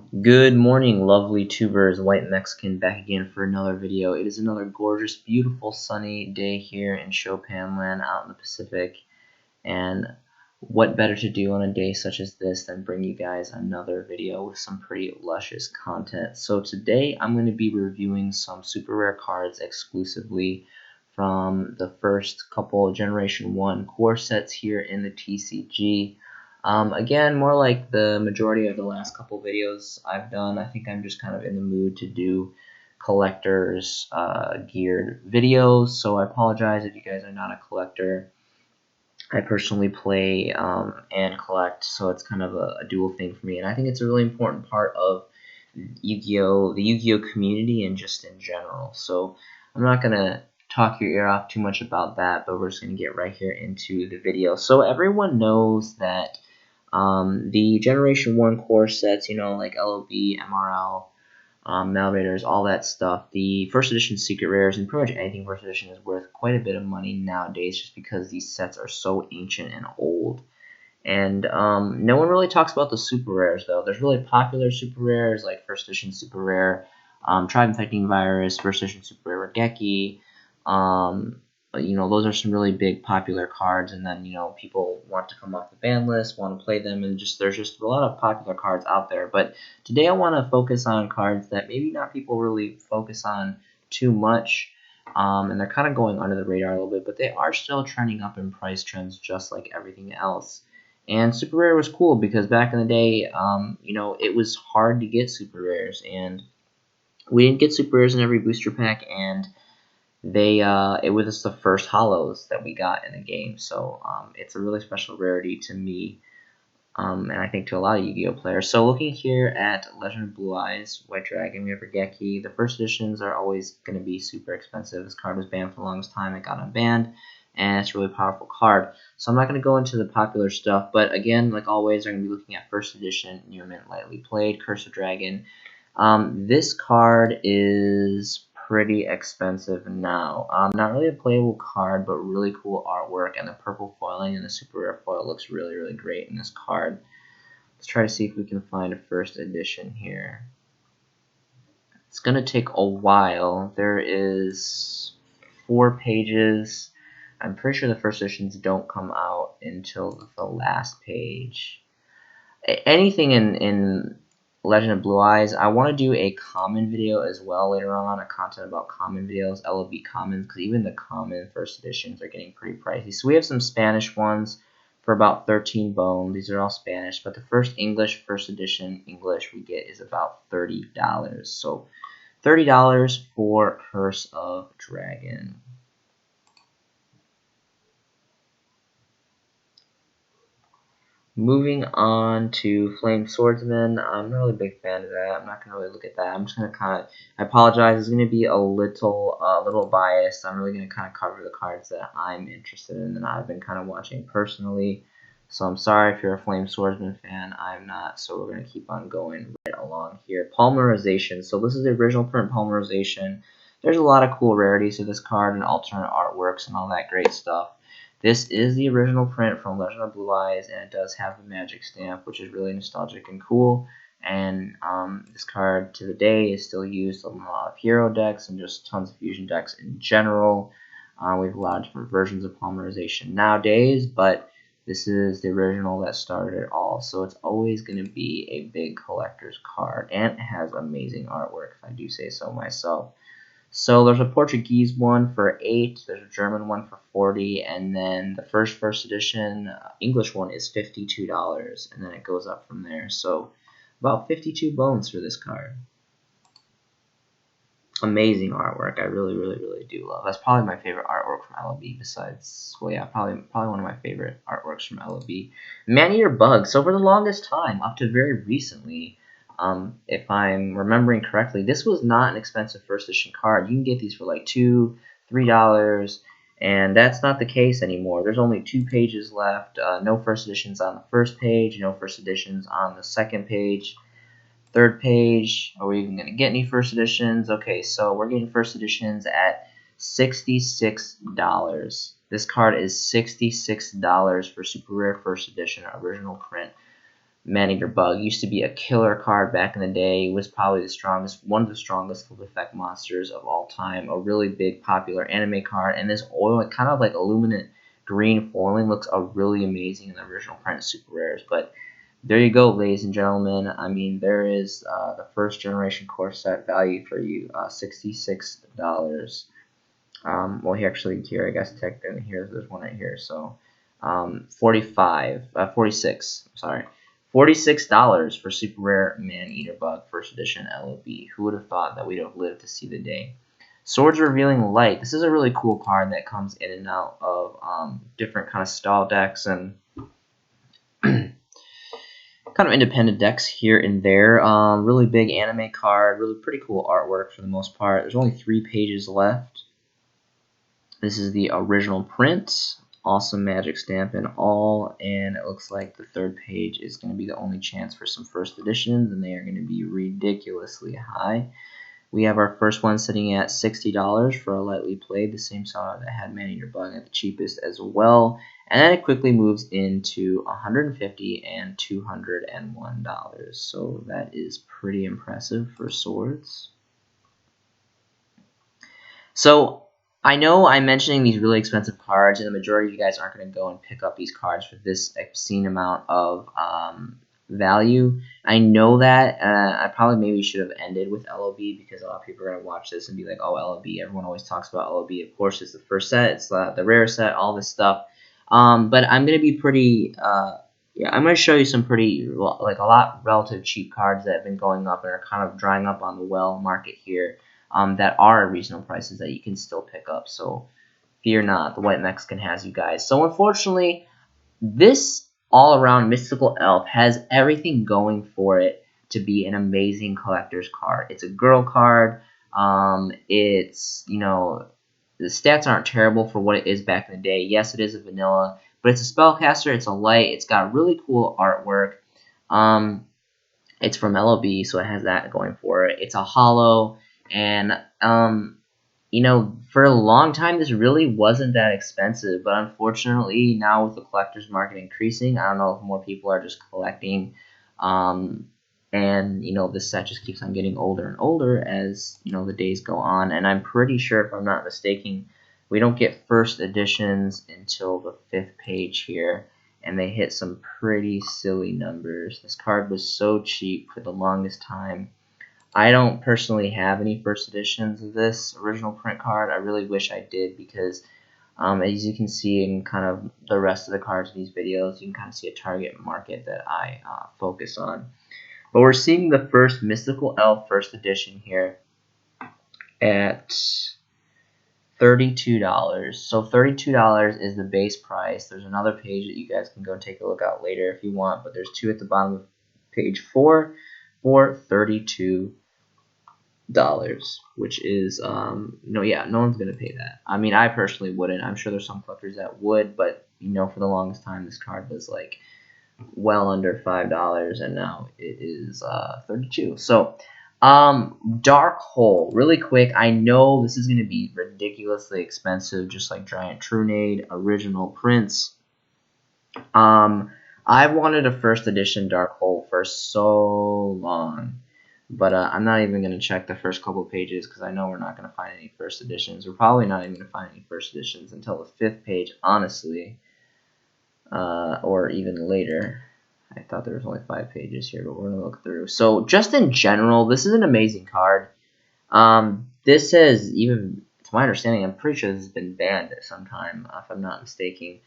Good morning, lovely tubers. White Mexican back again for another video. It is another gorgeous, beautiful, sunny day here in Chopin land out in the Pacific. And what better to do on a day such as this than bring you guys another video with some pretty luscious content. So today I'm going to be reviewing some super rare cards exclusively from the first couple Generation 1 core sets here in the TCG. Again, more like the majority of the last couple videos I've done. I think I'm just kind of in the mood to do collectors geared videos, so I apologize if you guys are not a collector. I personally play and collect, so it's kind of a dual thing for me, and I think it's a really important part of Yu-Gi-Oh, the Yu-Gi-Oh community and just in general. So I'm not gonna talk your ear off too much about that, but we're just gonna get right here into the video. So everyone knows that the Generation 1 core sets, like LOB, MRL, Malvaders, all that stuff, the first edition secret rares, and pretty much anything first edition is worth quite a bit of money nowadays just because these sets are so ancient and old. And no one really talks about the super rares, though. There's really popular super rares like first edition super rare, Tribe Infecting Virus, first edition super rare Regeki. Those are some really big popular cards, and then people want to come off the ban list, want to play them, and there's just a lot of popular cards out there. But today I want to focus on cards that maybe not people really focus on too much, and they're kind of going under the radar a little bit, but they are still trending up in price trends just like everything else. And super rare was cool because back in the day, it was hard to get super rares, and we didn't get super rares in every booster pack, and it was just the first hollows that we got in the game, so it's a really special rarity to me, and I think to a lot of Yu-Gi-Oh players. So looking here at Legend of Blue Eyes, White Dragon, we have Regeki. The first editions are always going to be super expensive. This card was banned for the longest time. It got unbanned, and it's a really powerful card. So I'm not going to go into the popular stuff, but again, like always, we're going to be looking at first edition, Near Mint, Lightly Played, Curse of Dragon. This card is pretty expensive now. Not really a playable card, but really cool artwork, and the purple foiling and the super rare foil looks really, really great in this card. Let's try to see if we can find a first edition here. It's going to take a while. There is 4 pages. I'm pretty sure the first editions don't come out until the last page. Anything in Legend of Blue Eyes, I want to do a common video as well later on, a content about common videos, LOB commons, because even the common first editions are getting pretty pricey. So we have some Spanish ones for about 13 bones. These are all Spanish, but the first English first edition English we get is about $30. So $30 for Curse of Dragon. Moving on to Flame Swordsman, I'm not really a big fan of that. I'm not going to really look at that. I'm just going to I apologize, it's going to be a little biased. I'm really going to kind of cover the cards that I'm interested in and I've been kind of watching personally. So I'm sorry if you're a Flame Swordsman fan. I'm not, so we're going to keep on going right along here. Polymerization. So this is the original print Polymerization. There's a lot of cool rarities to this card and alternate artworks and all that great stuff. This is the original print from Legend of Blue Eyes, and it does have the magic stamp, which is really nostalgic and cool. And this card to the day is still used in a lot of hero decks and just tons of fusion decks in general. We have a lot of different versions of Polymerization nowadays, but this is the original that started it all. So it's always going to be a big collector's card, and it has amazing artwork, if I do say so myself. So there's a Portuguese one for 8, there's a German one for 40, and then the first edition English one is $52, and then it goes up from there. So about 52 bones for this card. Amazing artwork. I really, really, really do love. That's probably my favorite artwork from LOB besides, well, yeah, probably one of my favorite artworks from LOB. Man-Eater Bug. So for the longest time, up to very recently, if I'm remembering correctly, this was not an expensive first edition card. You can get these for like $2, $3, and that's not the case anymore. There's only 2 pages left. No first editions on the first page, no first editions on the second page. Third page, are we even going to get any first editions? Okay, so we're getting first editions at $66. This card is $66 for super rare first edition original print Man-Eater Bug. Used to be a killer card back in the day. It was probably the strongest, one of the strongest flip effect monsters of all time. A really big popular anime card, and this oil, kind of like illuminate green foiling, looks really amazing in the original print super rares. But there you go, ladies and gentlemen. I mean, there is the first generation core set value for you, $66. Well, here, I guess technically there's one right here. So, 46. Sorry, $46 for super rare Man-Eater Bug first edition LOB. Who would have thought that we'd have lived to see the day? Swords Revealing Light. This is a really cool card that comes in and out of different kind of style decks and kind of independent decks here and there. Really big anime card. Really pretty cool artwork for the most part. There's only 3 pages left. This is the original print. Awesome magic stamp and all, and it looks like the 3rd page is going to be the only chance for some first editions, and they are going to be ridiculously high. We have our first one sitting at $60 for a lightly played, the same seller that had Man-Eater Bug at the cheapest as well, and then it quickly moves into $150 and $201. So that is pretty impressive for Swords. So I know I'm mentioning these really expensive cards, and the majority of you guys aren't going to go and pick up these cards for this obscene amount of value. I know that. I probably maybe should have ended with LOB, because a lot of people are going to watch this and be like, oh, LOB. Everyone always talks about LOB. Of course, it's the first set. It's the rare set, all this stuff. But I'm going to be pretty... yeah, I'm going to show you some pretty, like a lot relative cheap cards that have been going up and are kind of drying up on the well market here. That are at reasonable prices that you can still pick up. So fear not, the White Mexican has you guys. So unfortunately, this all-around mystical elf has everything going for it to be an amazing collector's card. It's a girl card. It's, you know, the stats aren't terrible for what it is back in the day. Yes, it is a vanilla, but it's a spellcaster. It's a light. It's got really cool artwork. It's from LOB, so it has that going for it. It's a hollow. And, you know, for a long time, this really wasn't that expensive. But unfortunately, now with the collector's market increasing, I don't know if more people are just collecting. And, you know, this set just keeps on getting older and older as, you know, the days go on. And I'm pretty sure, if I'm not mistaken, we don't get first editions until the 5th page here. And they hit some pretty silly numbers. This card was so cheap for the longest time. I don't personally have any first editions of this original print card. I really wish I did, because as you can see in kind of the rest of the cards in these videos, you can kind of see a target market that I focus on. But we're seeing the first Mystical Elf first edition here at $32. So $32 is the base price. There's another page that you guys can go take a look at later if you want, but there's 2 at the bottom of page 4 for $32, which is yeah, no one's gonna pay that. I mean, I personally wouldn't. I'm sure there's some collectors that would, but you know, for the longest time this card was like well under $5, and now it is $32. So Dark Hole, really quick. I know this is gonna be ridiculously expensive, just like Giant Trunade original prints. I've wanted a first edition Dark Hole for so long, but I'm not even going to check the first couple pages, because I know we're not going to find any first editions. We're probably not even going to find any first editions until the 5th page, honestly, or even later. I thought there was only 5 pages here, but we're going to look through. So just in general, this is an amazing card. This has, even to my understanding, I'm pretty sure this has been banned at some time, if I'm not mistaken.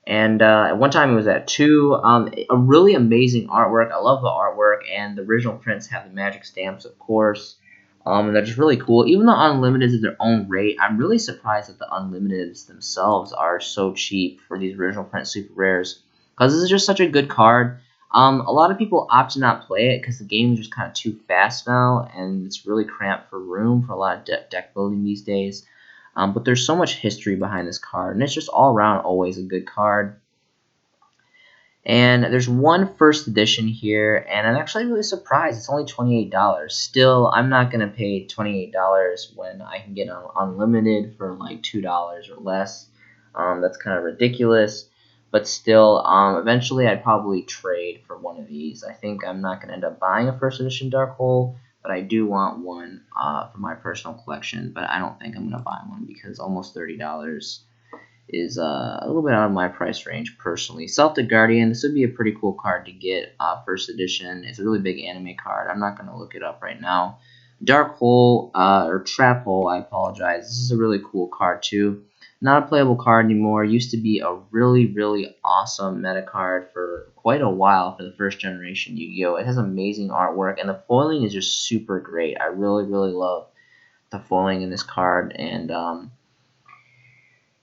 And at one time it was at 2. A really amazing artwork. I love the artwork, and the original prints have the magic stamps, of course. And they're just really cool. Even the Unlimiteds at their own rate, I'm really surprised that the Unlimiteds themselves are so cheap for these original print super rares, because this is just such a good card. A lot of people opt to not play it because the game is just kind of too fast now, and it's really cramped for room for a lot of deck building these days. But there's so much history behind this card, and it's just all around always a good card. And there's one first edition here, and I'm actually really surprised. It's only $28. Still, I'm not going to pay $28 when I can get an unlimited for like $2 or less. That's kind of ridiculous. but still, eventually I'd probably trade for one of these. I think I'm not going to end up buying a first edition Dark Hole, but I do want one for my personal collection, but I don't think I'm going to buy one because almost $30 is a little bit out of my price range personally. Celtic Guardian, this would be a pretty cool card to get first edition. It's a really big anime card. I'm not going to look it up right now. Dark Hole, or Trap Hole, I apologize. This is a really cool card too. Not a playable card anymore. Used to be a really, really awesome meta card for quite a while for the first generation Yu-Gi-Oh! It has amazing artwork, and the foiling is just super great. I really, really love the foiling in this card, and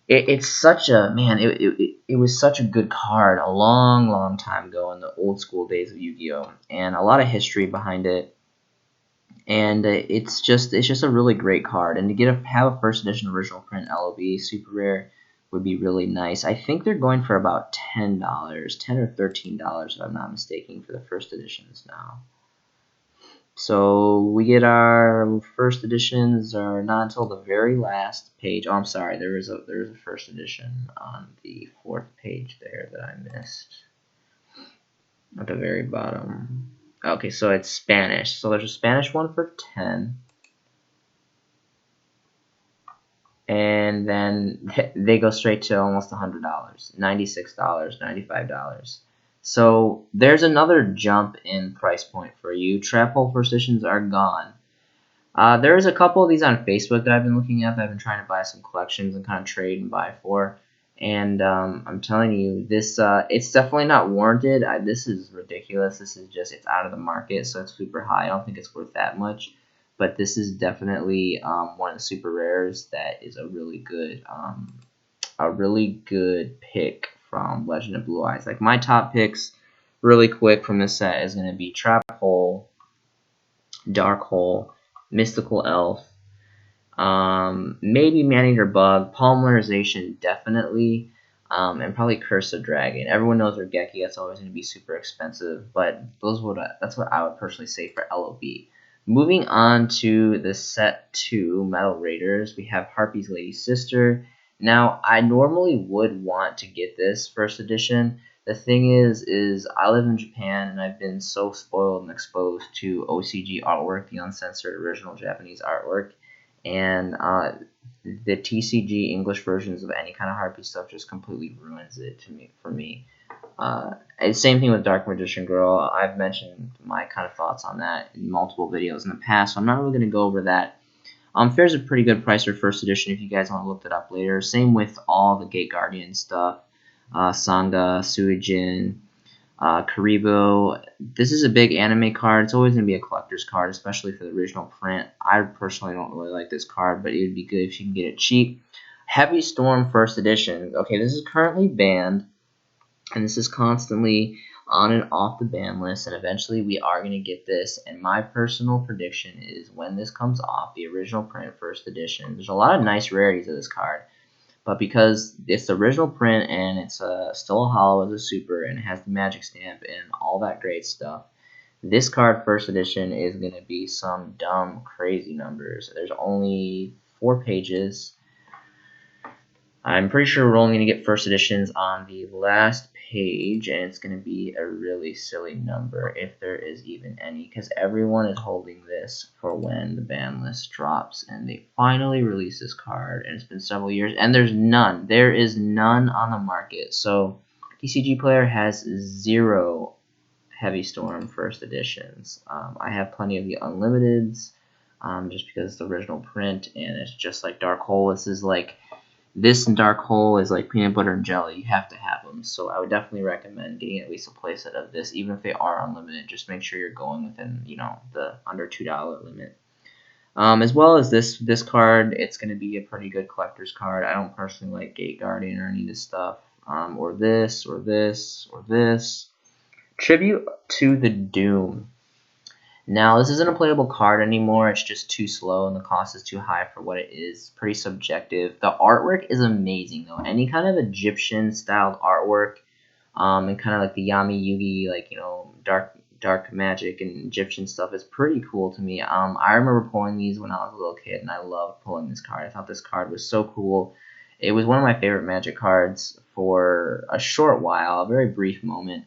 it's such a, man, it was such a good card a long, long time ago in the old school days of Yu-Gi-Oh! And a lot of history behind it. And it's just a really great card, and to have a first edition original print LOB super rare would be really nice. I think they're going for about $10, $10 or $13 if I'm not mistaken for the first editions now. So we get our first editions are not until the very last page. Oh, I'm sorry, there is a first edition on the 4th page there that I missed at the very bottom. Okay, so it's Spanish. So there's a Spanish one for 10. And then they go straight to almost $100. $96, $95. So there's another jump in price point for you. Trap Hole first editions are gone. There's a couple of these on Facebook that I've been looking at that I've been trying to buy some collections and kind of trade and buy for. And I'm telling you, this it's definitely not warranted. This is ridiculous. This is just, it's out of the market, so it's super high. I don't think it's worth that much. But this is definitely one of the super rares that is a really good pick from Legend of Blue Eyes. Like my top picks, really quick from this set, is going to be Trap Hole, Dark Hole, Mystical Elf, maybe Man-Eater Bug, Polymerization definitely, and probably Curse of Dragon. Everyone knows Regeki, that's always going to be super expensive, but that's what I would personally say for LOB. Moving on to the set 2 Metal Raiders, we have Harpy's Lady Sister. Now, I normally would want to get this first edition. The thing is I live in Japan, and I've been so spoiled and exposed to OCG artwork, the uncensored original Japanese artwork, and the TCG English versions of any kind of Harpy stuff just completely ruins it for me. Same thing with Dark Magician Girl. I've mentioned my kind of thoughts on that in multiple videos in the past, so I'm not really going to go over that. Fair's a pretty good price for first edition if you guys want to look it up later. Same with all the Gate Guardian stuff. Sanga, Suijin, Karibo. This is a big anime card. It's always going to be a collector's card, especially for the original print. I personally don't really like this card, but it would be good if you can get it cheap. Heavy Storm first edition. Okay, this is currently banned, and this is constantly on and off the ban list, and eventually we are going to get this. And my personal prediction is when this comes off, the original print first edition, there's a lot of nice rarities of this card, but because it's the original print and it's still a hollow as a super and it has the magic stamp and all that great stuff, this card first edition is going to be some dumb crazy numbers. There's only 4 pages. I'm pretty sure we're only going to get first editions on the last page, and it's going to be a really silly number if there is even any, because everyone is holding this for when the ban list drops and they finally release this card, and it's been several years, and there is none on the market. So TCG Player has 0 Heavy Storm first editions. I have plenty of the Unlimiteds, just because it's the original print, and it's just like Dark Hole. This and Dark Hole is like peanut butter and jelly. You have to have them. So I would definitely recommend getting at least a playset of this, even if they are unlimited. Just make sure you're going within, the under $2 limit. As well as this card, it's going to be a pretty good collector's card. I don't personally like Gate Guardian or any of this stuff. Or this, or this, or this. Tribute to the Doom. Now, this isn't a playable card anymore. It's just too slow, and the cost is too high for what it is. Pretty subjective. The artwork is amazing, though. Any kind of Egyptian-styled artwork, and kind of like the Yami Yugi, dark magic and Egyptian stuff is pretty cool to me. I remember pulling these when I was a little kid, and I loved pulling this card. I thought this card was so cool. It was one of my favorite Magic cards for a short while, a very brief moment.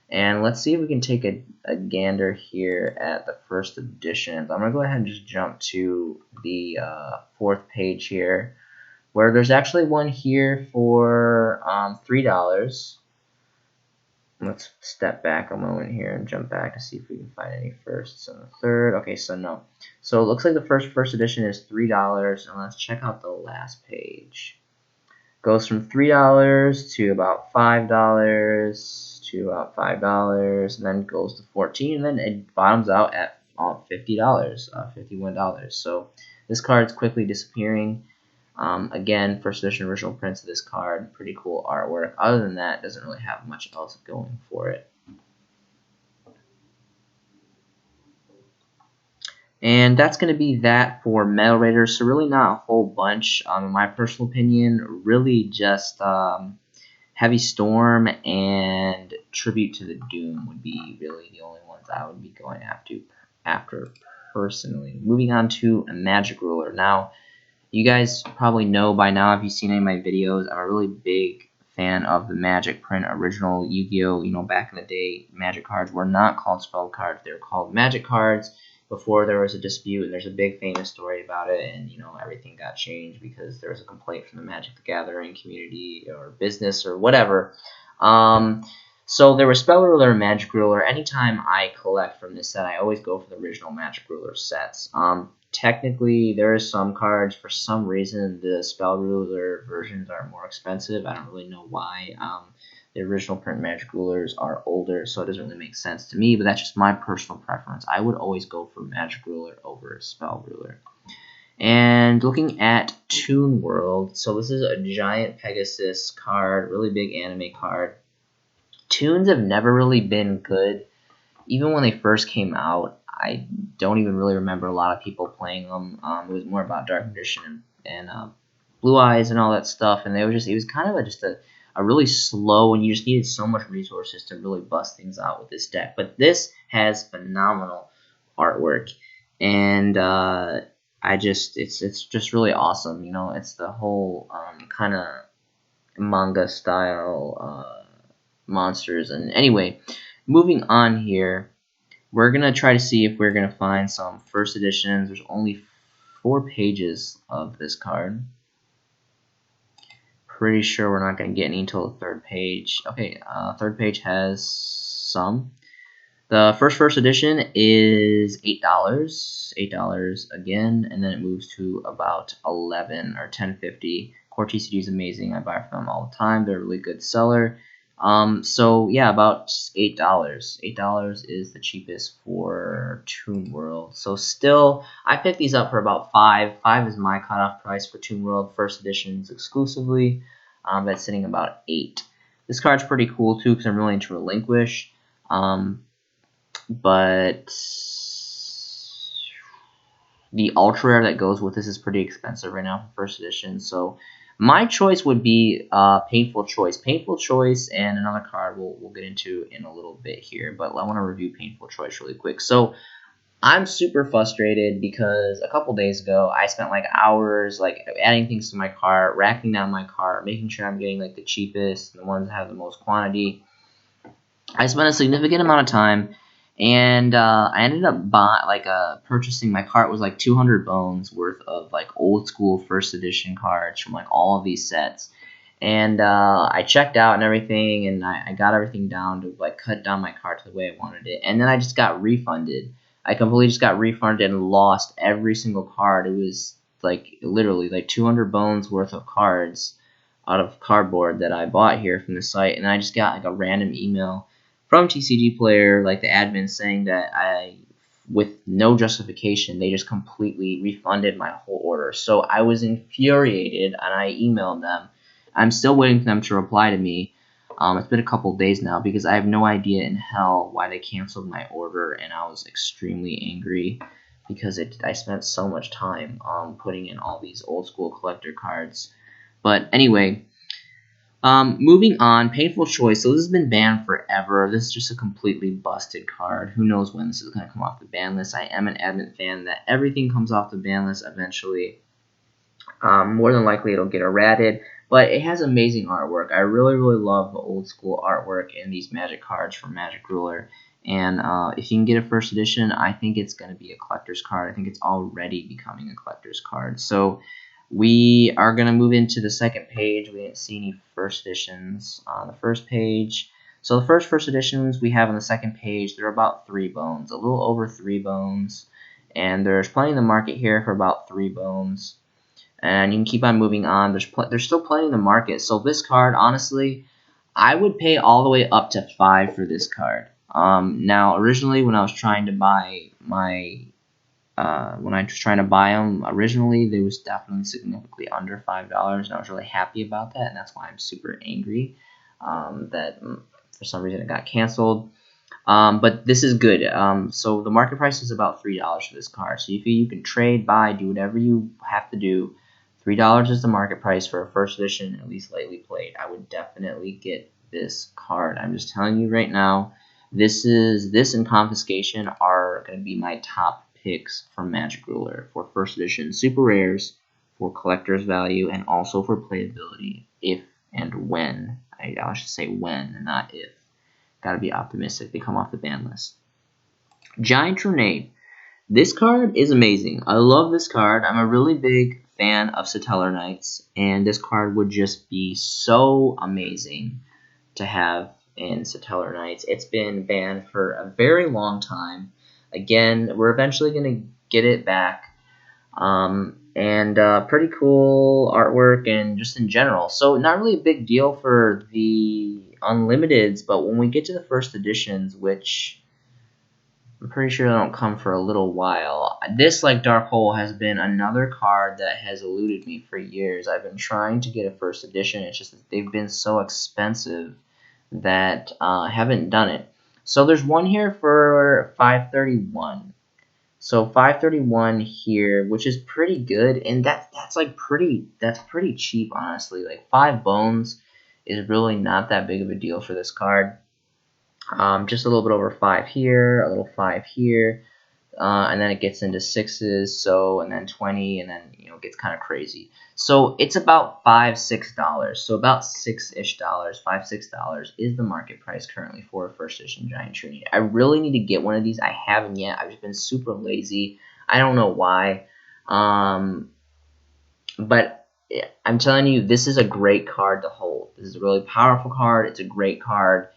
And let's see if we can take a gander here at the first editions. I'm going to go ahead and just jump to the 4th page here, where there's actually one here for $3. Let's step back a moment here and jump back to see if we can find any firsts on the 3rd. Okay, so no. So it looks like the first edition is $3, and let's check out the last page. Goes from $3 to about $5 to about $5, and then goes to $14, and then it bottoms out at $50, $51. So this card's quickly disappearing. Again, first edition original prints of this card, pretty cool artwork. Other than that, it doesn't really have much else going for it. And that's going to be that for Metal Raiders. So really not a whole bunch, in my personal opinion. Really just Heavy Storm and Tribute to the Doom would be really the only ones I would be going after personally. Moving on to a Magic Ruler. Now, you guys probably know by now, if you've seen any of my videos, I'm a really big fan of the Magic print original Yu-Gi-Oh! You know, back in the day, Magic cards were not called spell cards. They were called Magic cards before there was a dispute, and there's a big famous story about it, and, you know, everything got changed because there was a complaint from the Magic the Gathering community or business or whatever. So there was Spell Ruler and Magic Ruler. Anytime I collect from this set, I always go for the original Magic Ruler sets. Technically, there are some cards, for some reason, the Spell Ruler versions are more expensive. I don't really know why. The original print Magic Rulers are older, so it doesn't really make sense to me, but that's just my personal preference. I would always go for Magic Ruler over Spell Ruler. And looking at Toon World, so this is a giant Pegasus card, really big anime card. Toons have never really been good. Even when they first came out, I don't even really remember a lot of people playing them. It was more about Dark Magician and Blue Eyes and all that stuff, and it was kind of just a really slow, and you just needed so much resources to really bust things out with this deck. But this has phenomenal artwork, and it's just really awesome. You know, it's the whole kind of manga style monsters. And anyway, moving on here, we're gonna try to see if we're gonna find some first editions. There's only 4 pages of this card. Pretty sure we're not gonna get any until the 3rd page. Okay, 3rd page has some. The first edition is $8, $8 again, and then it moves to about $11 or $10.50. Core TCG is amazing. I buy from them all the time. They're a really good seller. So yeah, about $8. $8 is the cheapest for Toon World. So still, I picked these up for about $5. $5 is my cutoff price for Toon World first editions exclusively. That's sitting about $8. This card's pretty cool too because I'm willing to relinquish. But the ultra rare that goes with this is pretty expensive right now for first edition. So my choice would be Painful Choice. Painful Choice and another card we'll get into in a little bit here, but I want to review Painful Choice really quick. So I'm super frustrated because a couple days ago I spent like hours like adding things to my cart, racking down my cart, making sure I'm getting like the cheapest, the ones that have the most quantity. I spent a significant amount of time, and I ended up purchasing. My cart was like 200 bones worth of like old school first edition cards from like all of these sets. And I checked out and everything, and I got everything down to like cut down my cart to the way I wanted it. And then I just got refunded. I completely just got refunded and lost every single card. It was like literally like 200 bones worth of cards out of cardboard that I bought here from the site, and I just got like a random email from TCG Player, like the admin, saying that with no justification, they just completely refunded my whole order. So I was infuriated, and I emailed them. I'm still waiting for them to reply to me. It's been a couple days now because I have no idea in hell why they canceled my order, and I was extremely angry because I spent so much time putting in all these old school collector cards. But anyway, moving on, Painful Choice. So this has been banned forever. This is just a completely busted card. Who knows when this is going to come off the ban list. I am an adamant fan that everything comes off the ban list eventually. More than likely it'll get errated. But it has amazing artwork. I really, really love the old school artwork in these Magic cards from Magic Ruler. And if you can get a first edition, I think it's going to be a collector's card. I think it's already becoming a collector's card. So we are going to move into the second page. We didn't see any first editions on the first page. So the first editions we have on the second page, they're about 3 bones, a little over 3 bones. And there's plenty in the market here for about 3 bones. And you can keep on moving on. There's still plenty in the market. So this card, honestly, I would pay all the way up to 5 for this card. Now, originally, when I was trying to buy them, originally, they was definitely significantly under $5, and I was really happy about that, and that's why I'm super angry that for some reason it got canceled. But this is good. So the market price is about $3 for this card. So if you can trade, buy, do whatever you have to do. $3 is the market price for a first edition, at least lightly played. I would definitely get this card. I'm just telling you right now. This and confiscation are going to be my top picks from Magic Ruler for first edition super rares, for collector's value, and also for playability. If and when, I should say when and not if. Gotta be optimistic. They come off the ban list. Giant Trinity. This card is amazing. I love this card. I'm a really big fan of Satellar Knights, and this card would just be so amazing to have in Satellar Knights. It's been banned for a very long time. Again, we're eventually going to get it back. Pretty cool artwork and just in general. So not really a big deal for the Unlimiteds, but when we get to the first editions, which I'm pretty sure they don't come for a little while, this, like Dark Hole, has been another card that has eluded me for years. I've been trying to get a first edition. It's just that they've been so expensive that I haven't done it. So there's one here for $531. So $531 here, which is pretty good, and that's pretty cheap, honestly. Like 5 bones is really not that big of a deal for this card. Just a little bit over 5 here, a little 5 here, and then it gets into 6s, so, and then 20, and then it gets kind of crazy. So it's about $5-6, so about $6-ish, $5-6 is the market price currently for a first edition Giant Trinity. I really need to get one of these. I haven't yet. I've just been super lazy. I don't know why, but I'm telling you, this is a great card to hold. This is a really powerful card. It's a great card.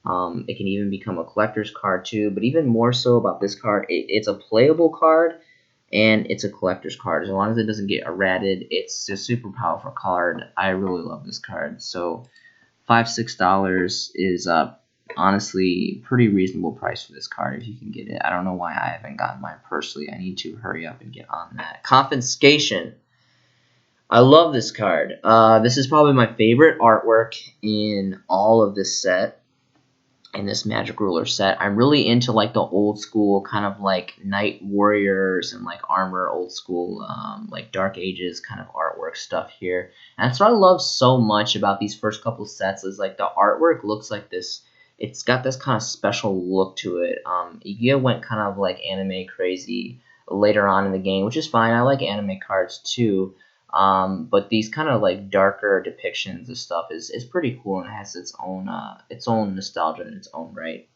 It can even become a collector's card too, but even more so about this card, it's a playable card and it's a collector's card. As long as it doesn't get errated, it's a super powerful card. I really love this card. So $5-6 is honestly pretty reasonable price for this card if you can get it. I don't know why I haven't gotten mine personally. I need to hurry up and get on that. Confiscation. I love this card. This is probably my favorite artwork in all of this set. In this Magic Ruler set. I'm really into like the old school kind of like Knight Warriors and like armor, old school like Dark Ages kind of artwork stuff here. And that's what I love so much about these first couple sets is like the artwork looks like this. It's got this kind of special look to it. Yugioh went kind of like anime crazy later on in the game, which is fine. I like anime cards too. But these kind of like darker depictions of stuff is pretty cool and has its own nostalgia in its own right.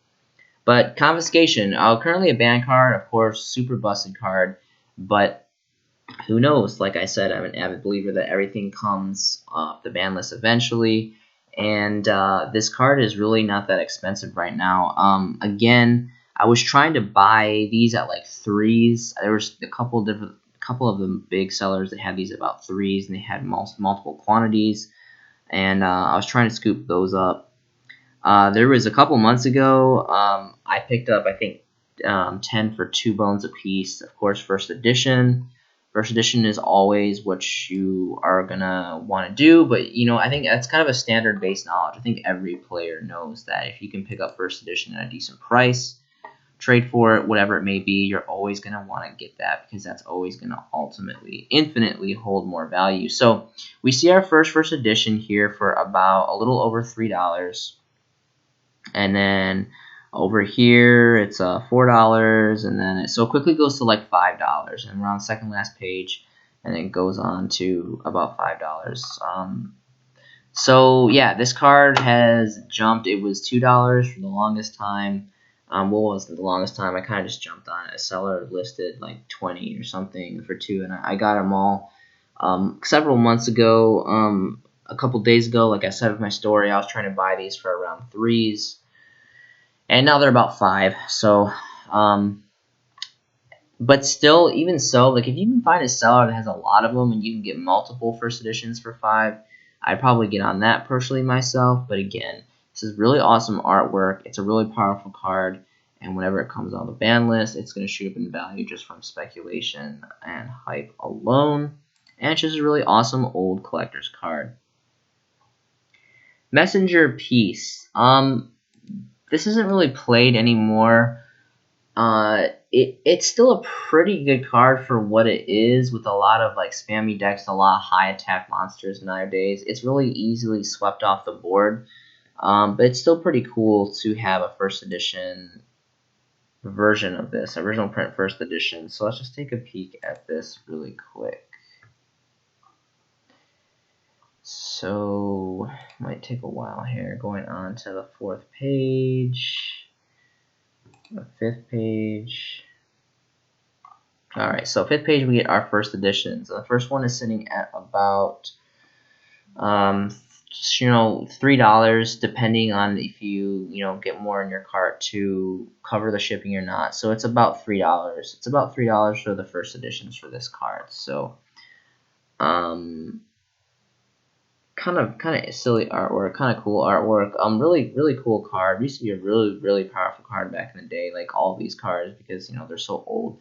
But confiscation, currently a ban card, of course, super busted card, but who knows? Like I said, I'm an avid believer that everything comes off the ban list eventually, and this card is really not that expensive right now. Again, I was trying to buy these at like 3s. There was a couple of the big sellers that had these about 3s, and they had multiple quantities, and I was trying to scoop those up. There was a couple months ago, I picked up, I think, 10 for 2 bones a piece. Of course, first edition. First edition is always what you are gonna want to do, but I think that's kind of a standard base knowledge. I think every player knows that if you can pick up first edition at a decent price, trade for it, whatever it may be, you're always going to want to get that because that's always going to ultimately, infinitely hold more value. So we see our first edition here for about a little over $3. And then over here, it's $4. And then it so quickly goes to like $5. And we're on the second last page. And it goes on to about $5. So yeah, this card has jumped. It was $2 for the longest time. What was the longest time? I kind of just jumped on it. A seller listed like 20 or something for two, and I got them all several months ago. A couple days ago, like I said with my story, I was trying to buy these for around threes, and now they're about five. So, but still, even so, like if you can find a seller that has a lot of them and you can get multiple first editions for five, I'd probably get on that personally myself. But again, this is really awesome artwork. It's a really powerful card, and whenever it comes on the ban list, it's going to shoot up in value just from speculation and hype alone. And it's just a really awesome old collector's card. Messenger Piece. This isn't really played anymore. It's still a pretty good card for what it is, with a lot of like spammy decks, a lot of high attack monsters nowadays. It's really easily swept off the board, but it's still pretty cool to have a first edition version of this, original print first edition. So let's just take a peek at this really quick. So might take a while here. Going on to the fourth page, the fifth page. Alright, so fifth page we get our first editions. The first one is sitting at about $3, depending on if you get more in your cart to cover the shipping or not. So it's about $3. It's about $3 for the first editions for this card. So kind of silly artwork, kind of cool artwork. Really cool card. It used to be a really powerful card back in the day, like all these cards, because they're so old.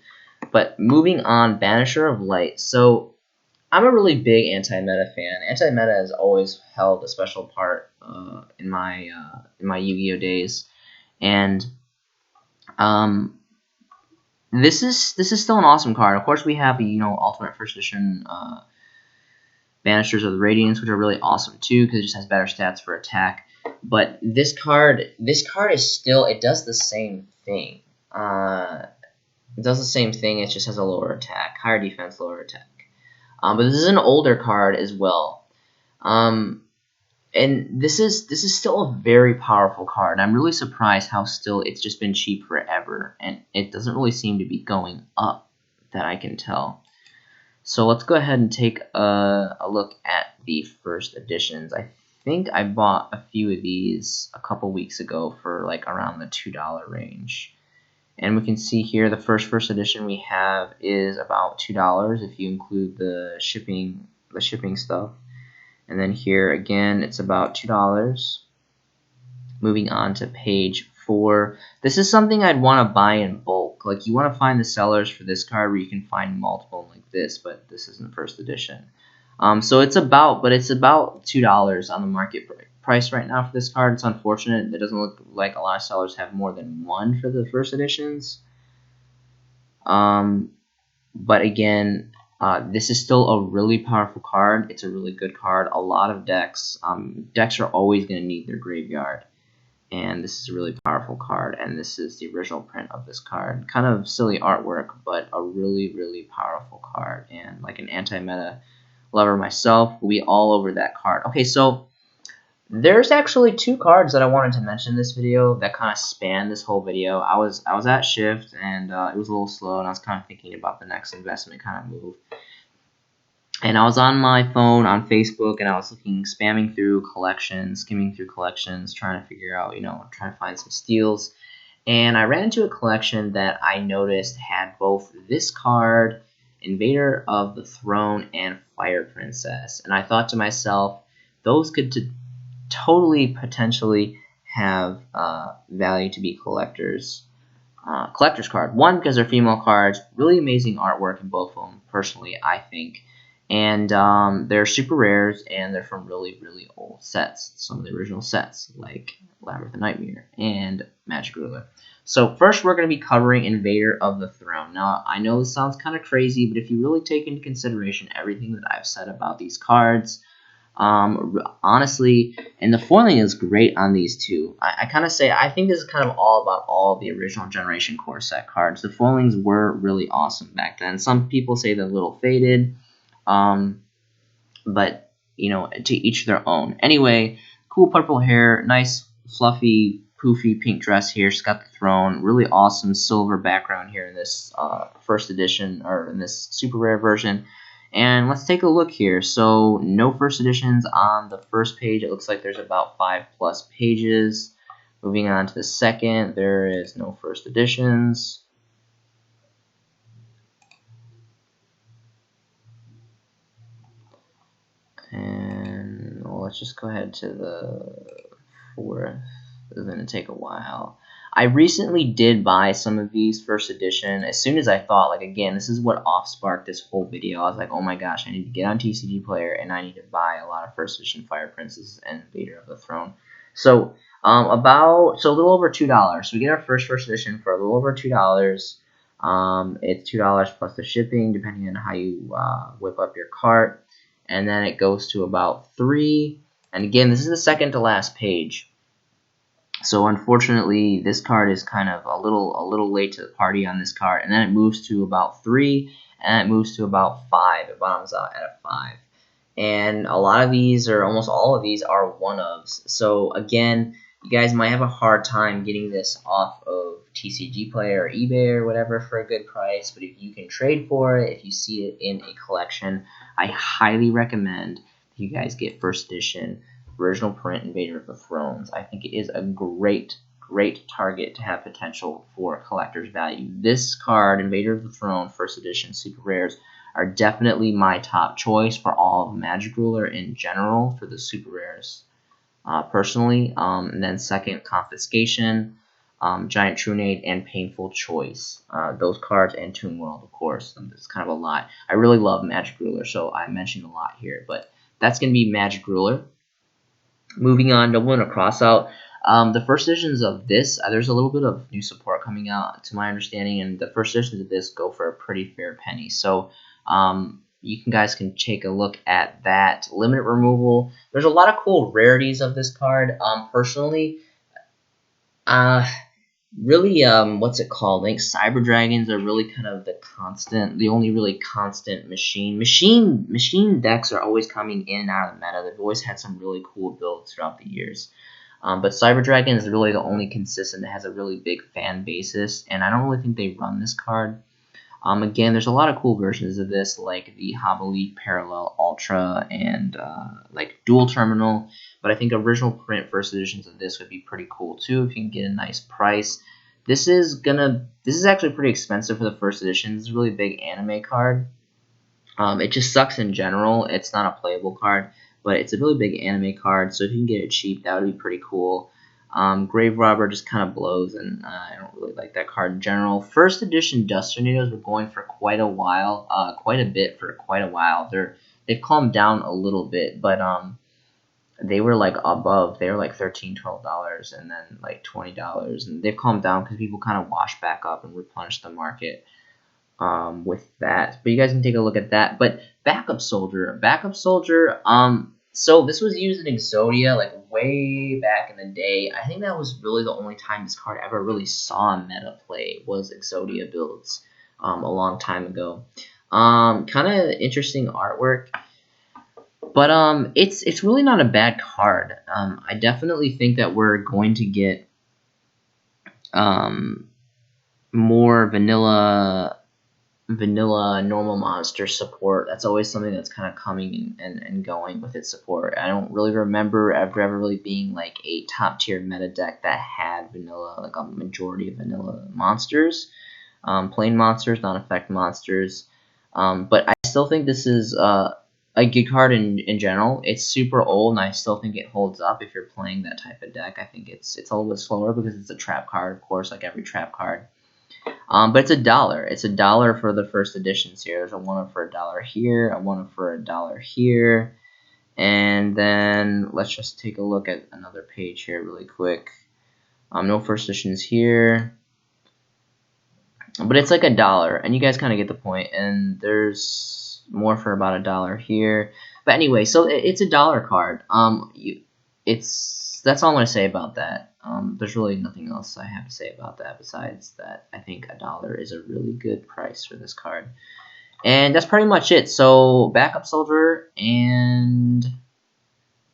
But moving on, Banisher of Light. So I'm a really big anti-meta fan. Anti-meta has always held a special part in my Yu-Gi-Oh days, and this is still an awesome card. Of course, we have Ultimate First Edition Banishers of the Radiance, which are really awesome too, because it just has better stats for attack. But this card is still, it does the same thing. It does the same thing. It just has a lower attack, higher defense, lower attack. But this is an older card as well. And this is still a very powerful card. I'm really surprised how still it's just been cheap forever, and it doesn't really seem to be going up that I can tell. So let's go ahead and take a look at the first editions. I think I bought a few of these a couple weeks ago for like around the $2 range. And we can see here the first edition we have is about $2 if you include the shipping stuff. And then here again it's about $2. Moving on to page 4. This is something I'd want to buy in bulk. Like, you want to find the sellers for this card where you can find multiple like this, but this isn't first edition. So it's about $2 on the market price right now for this card. It's unfortunate. It doesn't look like a lot of sellers have more than one for the first editions. But again, this is still a really powerful card. It's a really good card. A lot of decks are always going to need their graveyard. And this is a really powerful card, and this is the original print of this card. Kind of silly artwork, but a really powerful card. And like an anti-meta lover myself, will be all over that card. Okay, so there's actually two cards that I wanted to mention in this video that kind of span this whole video. I was at Shift, and it was a little slow, and I was kind of thinking about the next investment kind of move. And I was on my phone on Facebook, and I was spamming through collections, skimming through collections, trying to figure out, trying to find some steals. And I ran into a collection that I noticed had both this card, Invader of the Throne, and Fire Princess. And I thought to myself, those could totally potentially have value to be collector's card. One, because they're female cards, really amazing artwork in both of them, personally, I think. And they're super rares, and they're from really old sets. Some of the original sets, like Labyrinth of Nightmare and Magic Ruler. So first, we're going to be covering Invader of the Throne. Now, I know this sounds kind of crazy, but if you really take into consideration everything that I've said about these cards, honestly, and the foiling is great on these two. I kind of say, I think this is kind of all about all the original Generation Core set cards. The foilings were really awesome back then. Some people say they're a little faded. But you know, to each their own. Anyway, cool purple hair, nice fluffy poofy pink dress here. She's got the throne, really awesome silver background here in this first edition, or in this super rare version. And let's take a look here. So no first editions on the first page. It looks like there's about 5+ pages. Moving on to the second, there is no first editions. And let's just go ahead to the fourth. This is going to take a while. I recently did buy some of these first edition. As soon as I thought, like, again, this is what off-sparked this whole video. I was like, oh my gosh, I need to get on TCG Player, and I need to buy a lot of first edition Fire Princess and Invader of the Throne. So, a little over $2. So we get our first edition for a little over $2. It's $2 plus the shipping, depending on how you whip up your cart. And then it goes to about $3. And again, this is the second to last page. So unfortunately, this card is kind of a little late to the party on this card, and then it moves to about 3, and it moves to about 5. It bottoms out at a 5. And a lot of these, or almost all of these, are one-ofs. So again, you guys might have a hard time getting this off of TCG Player or eBay or whatever for a good price, but if you can trade for it, if you see it in a collection, I highly recommend that you guys get first edition original print Invader of the Thrones. I think it is a great target to have potential for collector's value. This card, Invader of the Throne, first edition, super rares, are definitely my top choice for all of Magic Ruler in general for the super rares, personally. And then second, Confiscation, Giant Trunade, and Painful Choice. Those cards, and Toon World, of course. It's kind of a lot. I really love Magic Ruler, so I mentioned a lot here, but that's going to be Magic Ruler. Moving on, don't want to cross out the first editions of this. There's a little bit of new support coming out, to my understanding, and the first editions of this go for a pretty fair penny. So you guys can take a look at that. Limited removal. There's a lot of cool rarities of this card. Personally, really, what's it called? I think Cyber Dragons are really kind of the only really constant machine decks are always coming in and out of the meta. They've always had some really cool builds throughout the years. But Cyber Dragon is really the only consistent that has a really big fan basis, and I don't really think they run this card. Again, there's a lot of cool versions of this, like the Hobble Parallel Ultra and like Dual Terminal. But I think original print first editions of this would be pretty cool too if you can get a nice price. This is actually pretty expensive for the first edition. This is a really big anime card. It just sucks in general. It's not a playable card, but it's a really big anime card. So if you can get it cheap, that would be pretty cool. Grave Robber just kind of blows, and I don't really like that card in general. First edition Dust Tornadoes were going for quite a while. They've calmed down a little bit, but they were like above. They were like $13, $12, and then like $20, and they've calmed down because people kind of wash back up and replenish the market with that. But you guys can take a look at that. But Backup Soldier. So this was used in Exodia like way back in the day. I think that was really the only time this card ever really saw meta play was Exodia builds a long time ago. Kind of interesting artwork. But it's really not a bad card. I definitely think that we're going to get more vanilla normal monster support. That's always something that's kind of coming and going with its support. I don't really remember ever really being like a top tier meta deck that had vanilla, like a majority of vanilla monsters, plain monsters, non-effect monsters. But I still think this is a good card in general. It's super old, and I still think it holds up if you're playing that type of deck. I think it's a little bit slower because it's a trap card, of course, like every trap card. But it's $1. It's $1 for the first editions here. There's a 1 for $1 here, a 1 for $1 here, and then let's just take a look at another page here really quick. No first editions here, but it's like $1, and you guys kind of get the point. And there's more for about $1 here. But anyway, so it's $1 card. That's all I'm going to say about that. There's really nothing else I have to say about that besides that I think $1 is a really good price for this card. And that's pretty much it. So Backup Soldier and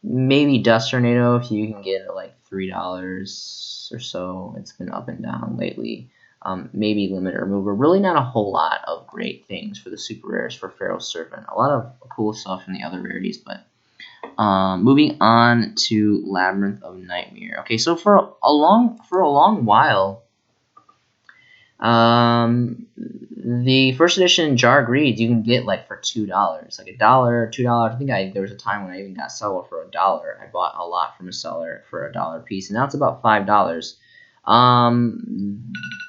Maybe Dust Tornado if you can get it like $3 or so. It's been up and down lately. Maybe Limit Remover. Really not a whole lot of great things for the super rares for Pharaoh Servant. A lot of cool stuff in the other rarities, but moving on to Labyrinth of Nightmare. Okay, so for a long while, the first edition Jar Greeds you can get like for $2, like $1, $2. I think there was a time when I even got seller for $1. I bought a lot from a seller for $1 a piece, and now it's about $5.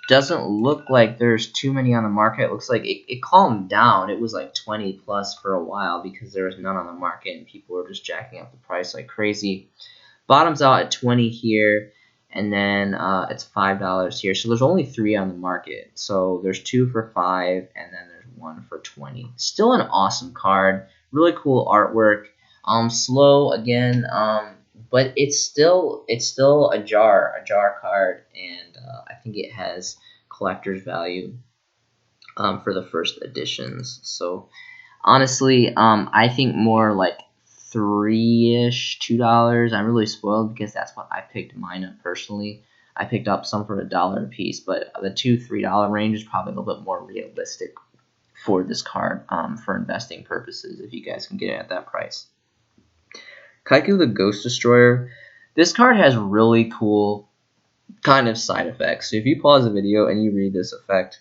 Doesn't look like there's too many on the market. It looks like it calmed down. It was like 20 plus for a while because there was none on the market and people were just jacking up the price like crazy. Bottoms out at 20 here, and then it's $5 here. So there's only 3 on the market. So there's 2 for $5, and then there's 1 for 20. Still an awesome card. Really cool artwork. Slow again, but it's still a jar card, and I think it has collector's value for the first editions. So honestly, I think more like $3-ish, $2. I'm really spoiled because that's what I picked mine up personally. I picked up some for $1 a piece, but the $2-3 range is probably a little bit more realistic for this card for investing purposes if you guys can get it at that price. Kaiku the Ghost Destroyer. This card has really cool kind of side effects. So if you pause the video and you read this effect,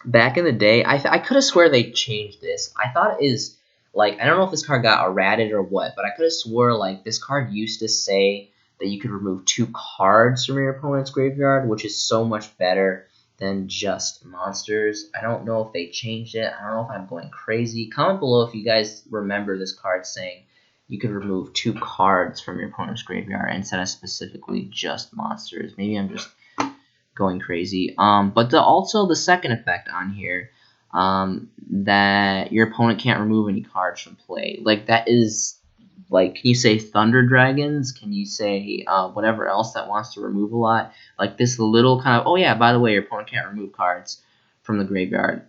back in the day, I could have swore they changed this. I thought it is like, I don't know if this card got errated or what, but I could have swore like this card used to say that you could remove 2 cards from your opponent's graveyard, which is so much better than just monsters. I don't know if they changed it. I don't know if I'm going crazy. Comment below if you guys remember this card saying you could remove 2 cards from your opponent's graveyard instead of specifically just monsters. Maybe I'm just going crazy. But also the second effect on here, that your opponent can't remove any cards from play. Like, that is, like, can you say Thunder Dragons? Can you say whatever else that wants to remove a lot? Like this little kind of, oh yeah, by the way, your opponent can't remove cards from the graveyard.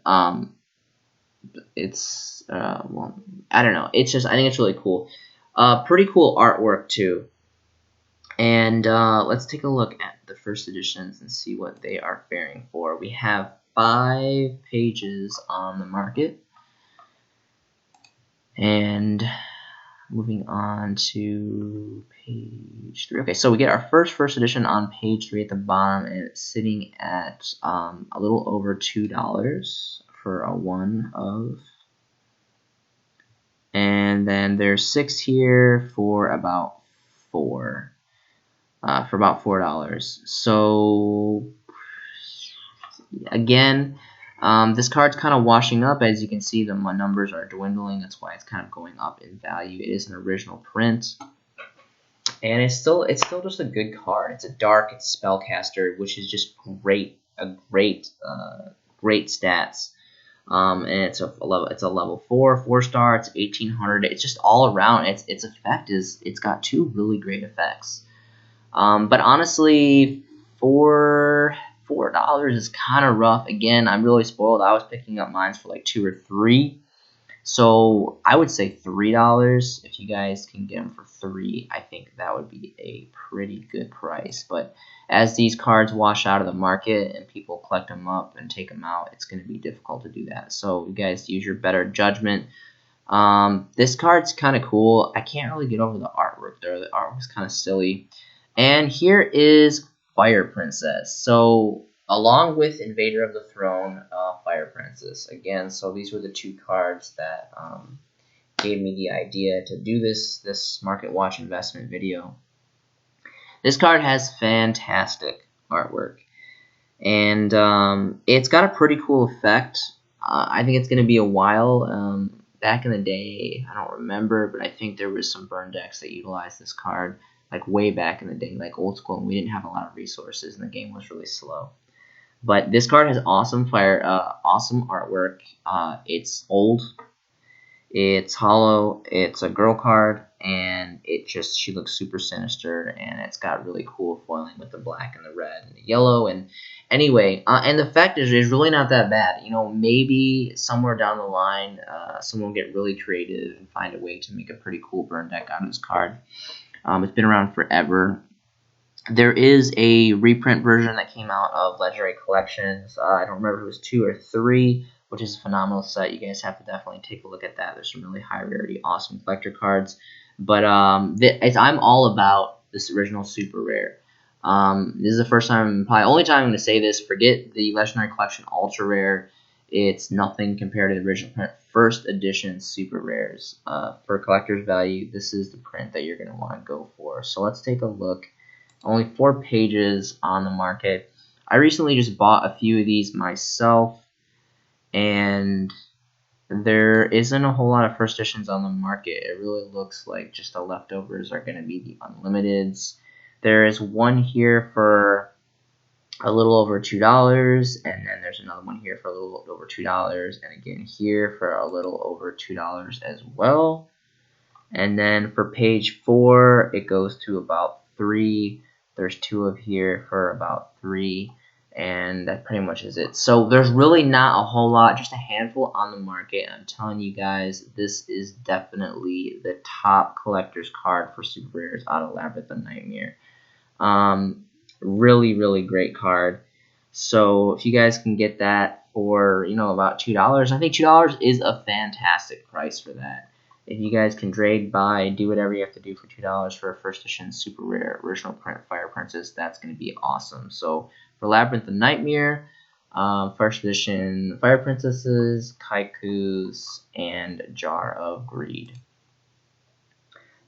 It's, well, I don't know. It's just, I think it's really cool. Pretty cool artwork too. And let's take a look at the first editions and see what they are faring for. We have 5 pages on the market. And moving on to page 3. Okay, so we get our first edition on page 3 at the bottom, and it's sitting at a little over $2 for a 1 of. And then there's 6 here for about $4. For about $4. So again, this card's kind of washing up. As you can see, the numbers are dwindling. That's why it's kind of going up in value. It is an original print, and it's still just a good card. It's a dark, it's spellcaster, which is just great, great stats. And it's a level 4-star. It's 1800. It's just all around. Its effect is it's got 2 really great effects. But honestly, $4 is kind of rough. Again, I'm really spoiled. I was picking up mine for like $2 or $3. So I would say $3. If you guys can get them for $3, I think that would be a pretty good price. But as these cards wash out of the market and people collect them up and take them out, it's going to be difficult to do that. So you guys use your better judgment. This card's kind of cool. I can't really get over the artwork there. The artwork's kind of silly. And here is Fire Princess. So along with Invader of the Throne, Fire Princess again. So these were the 2 cards that gave me the idea to do this Market Watch investment video. This card has fantastic artwork, and it's got a pretty cool effect. I think it's going to be a while. Back in the day, I don't remember, but I think there was some burn decks that utilized this card. Like way back in the day, like old school, and we didn't have a lot of resources, and the game was really slow. But this card has awesome awesome artwork. It's old, it's hollow, it's a girl card, and she looks super sinister, and it's got really cool foiling with the black and the red and the yellow, and Anyway, and the fact is really not that bad. You know, maybe somewhere down the line, someone will get really creative and find a way to make a pretty cool burn deck out of this card. It's been around forever. There is a reprint version that came out of Legendary Collections. I don't remember if it was 2 or 3, which is a phenomenal set. You guys have to definitely take a look at that. There's some really high rarity, awesome collector cards. But I'm all about this original super rare. This is the first time, probably only time I'm going to say this. Forget the Legendary Collection Ultra Rare. It's nothing compared to the original print. First edition super rares. For collector's value, this is the print that you're going to want to go for. So let's take a look. Only 4 pages on the market. I recently just bought a few of these myself, and there isn't a whole lot of first editions on the market. It really looks like just the leftovers are going to be the unlimiteds. There is one here for a little over $2, and then there's another one here for a little over $2, and again here for a little over $2 as well. And then for page 4, it goes to about 3. There's 2 of here for about 3, and that pretty much is it. So there's really not a whole lot, just a handful on the market. I'm telling you guys, this is definitely the top collector's card for super rares out of Labyrinth of Nightmare. Really, really great card. So if you guys can get that for, you know, about $2, I think $2 is a fantastic price for that. If you guys can trade, buy, do whatever you have to do for $2 for a first edition super rare original print Fire Princess, that's going to be awesome. So for Labyrinth of Nightmare, first edition Fire Princesses, Kaikus, and Jar of Greed.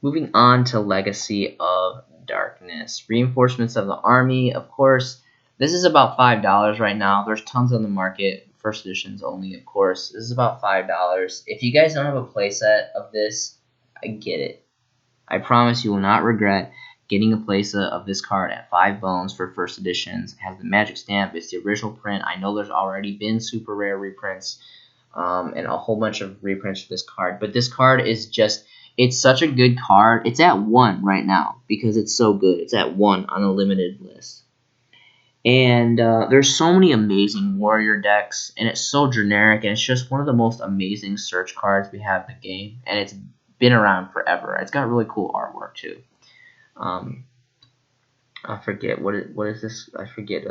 Moving on to Legacy of Darkness. Reinforcements of the Army, of course. This is about $5 right now. There's tons on the market. First editions only, of course. This is about $5. If you guys don't have a playset of this, I get it. I promise you will not regret getting a playset of this card at 5 bones for first editions. It has the magic stamp. It's the original print. I know there's already been super rare reprints and a whole bunch of reprints for this card. But this card is just, it's such a good card. It's at 1 right now because it's so good. It's at 1 on a limited list. And there's so many amazing warrior decks, and it's so generic, and it's just one of the most amazing search cards we have in the game, and it's been around forever. It's got really cool artwork too. I forget what is this? I forget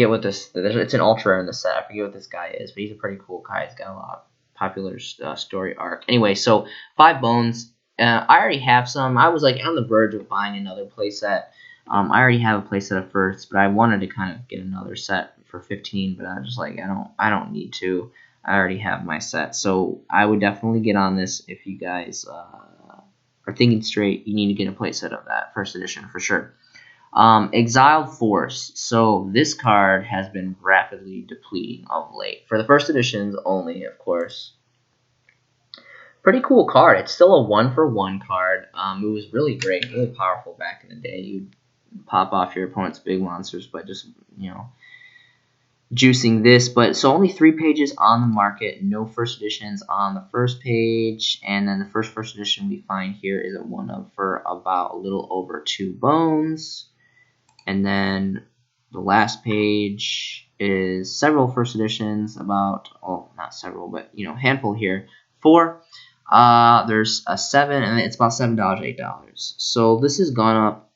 what this. It's an ultra in the set. I forget what this guy is, but he's a pretty cool guy. He's got a lot of popular story arc. Anyway, so 5 bones. I already have some. I was like on the verge of buying another playset. I already have a playset of first, but I wanted to kind of get another set for 15, but I was just like, I don't need to. I already have my set, so I would definitely get on this if you guys are thinking straight. You need to get a playset of that first edition for sure. Exiled Force. So this card has been rapidly depleting of late. For the first editions only, of course. Pretty cool card. It's still a 1-for-1 card. It was really great, really powerful back in the day. You'd pop off your opponent's big monsters by just, you know, juicing this. But so only 3 pages on the market, no first editions on the first page, and then the first edition we find here is a 1-of for about a little over 2 bones, and then the last page is several first editions, about, oh, not several, but, you know, handful here, 4. There's a 7, and it's about $7, $8. So this has gone up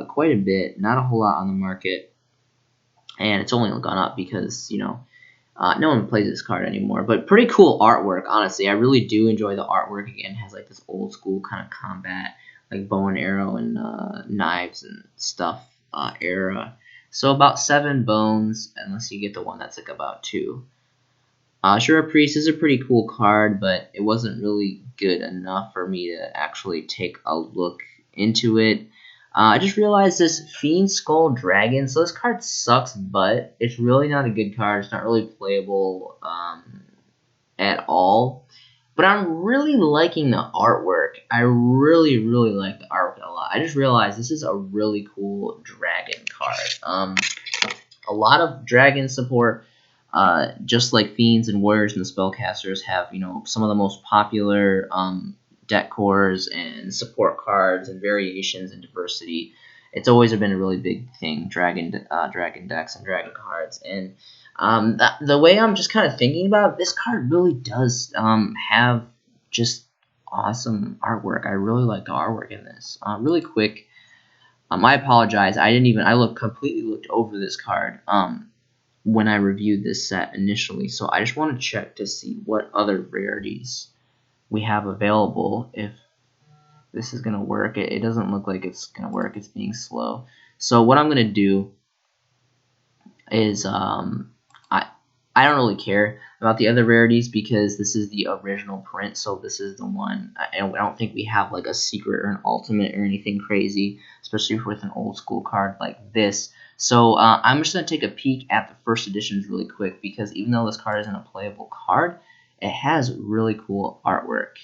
quite a bit, not a whole lot on the market, and it's only gone up because, you know, no one plays this card anymore. But pretty cool artwork, honestly. I really do enjoy the artwork. Again, it has like this old school kind of combat, like bow and arrow and knives and stuff era. So about 7 bones, unless you get the one that's like about 2. Shura Priest is a pretty cool card, but it wasn't really good enough for me to actually take a look into it. I just realized this Fiend Skull Dragon. So this card sucks, but it's really not a good card. It's not really playable at all. But I'm really liking the artwork. I really, really like the artwork a lot. I just realized this is a really cool dragon card. A lot of dragon support, just like Fiends and Warriors and the Spellcasters, have, you know, some of the most popular deck cores and support cards and variations and diversity. it's always been a really big thing, dragon decks and dragon cards. And the way I'm just kind of thinking about it, this card really does have just awesome artwork. I really like the artwork in this. Really quick, I apologize. I completely looked over this card when I reviewed this set initially. So I just want to check to see what other rarities we have available. If this is going to work. It doesn't look like it's going to work. It's being slow. So what I'm going to do is I don't really care about the other rarities because this is the original print, so this is the one. And I don't think we have like a secret or an ultimate or anything crazy, especially with an old school card like this. So I'm just going to take a peek at the first editions really quick, because even though this card isn't a playable card, it has really cool artwork.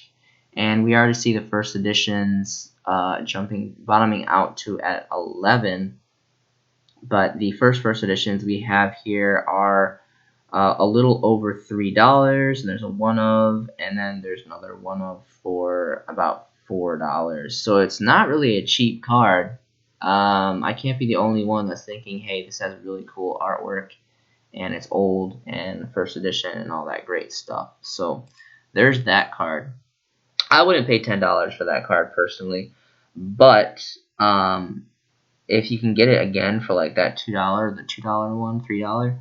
And we already see the first editions bottoming out to at 11. But the first editions we have here are a little over $3, and there's a one of, and then there's another one of for about $4. So it's not really a cheap card. I can't be the only one that's thinking, hey, this has really cool artwork, and it's old, and first edition, and all that great stuff. So there's that card. I wouldn't pay $10 for that card personally, but if you can get it again for like that $2, the $2 one, $3,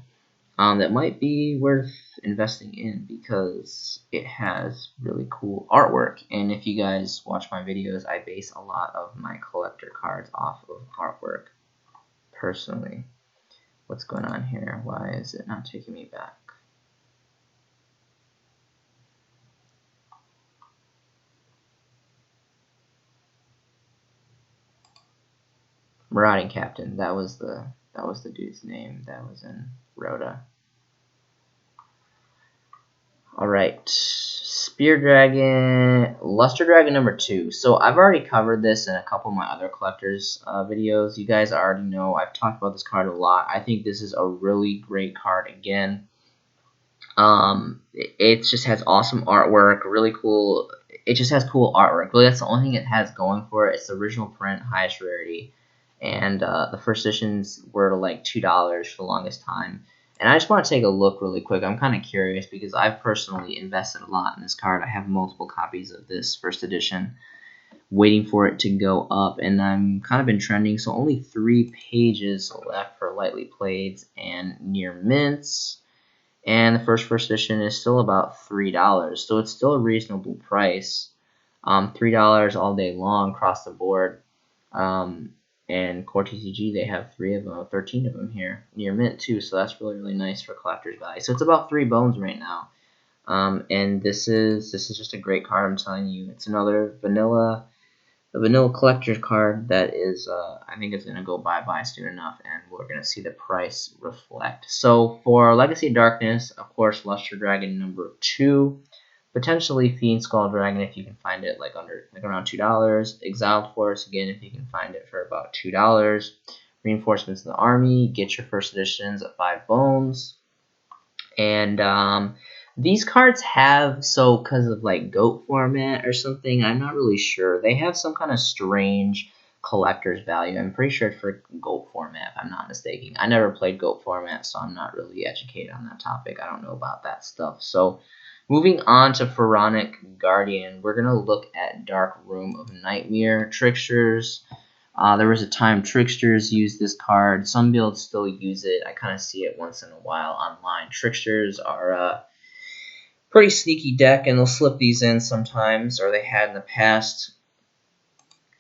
that might be worth investing in because it has really cool artwork. And if you guys watch my videos, I base a lot of my collector cards off of artwork personally. What's going on here? Why is it not taking me back? Marauding Captain. That was the dude's name that was in Rhoda. Alright, Spear Dragon, Luster Dragon number 2. So I've already covered this in a couple of my other collectors videos. You guys already know I've talked about this card a lot. I think this is a really great card again. It just has awesome artwork, really cool. It just has cool artwork. Really, that's the only thing it has going for it. It's the original print, highest rarity. And the first editions were like $2 for the longest time. And I just want to take a look really quick. I'm kind of curious because I've personally invested a lot in this card. I have multiple copies of this first edition waiting for it to go up. And I'm kind of been trending. So only 3 pages left for lightly played and near mints. And the first edition is still about $3. So it's still a reasonable price. $3 all day long across the board. And Core TCG, they have 13 of them here near mint too, so that's really nice for collector's value. So it's about 3 bones right now, and this is just a great card. I'm telling you, it's another vanilla collector's card that is I think it's gonna go bye soon enough, and we're gonna see the price reflect. So for Legacy of Darkness, of course, Luster Dragon number 2. Potentially Fiend Skull Dragon if you can find it like around $2. Exiled Force again if you can find it for about $2. Reinforcements in the Army. Get your first editions at 5 bones. And these cards have, so because of like GOAT format or something, I'm not really sure. They have some kind of strange collector's value. I'm pretty sure it's for GOAT format if I'm not mistaken. I never played GOAT format, so I'm not really educated on that topic. I don't know about that stuff. So moving on to Celtic Guardian, we're going to look at Labyrinth of Nightmare. Tricksters. There was a time Tricksters used this card. Some builds still use it. I kind of see it once in a while online. Tricksters are a pretty sneaky deck, and they'll slip these in sometimes, or they had in the past.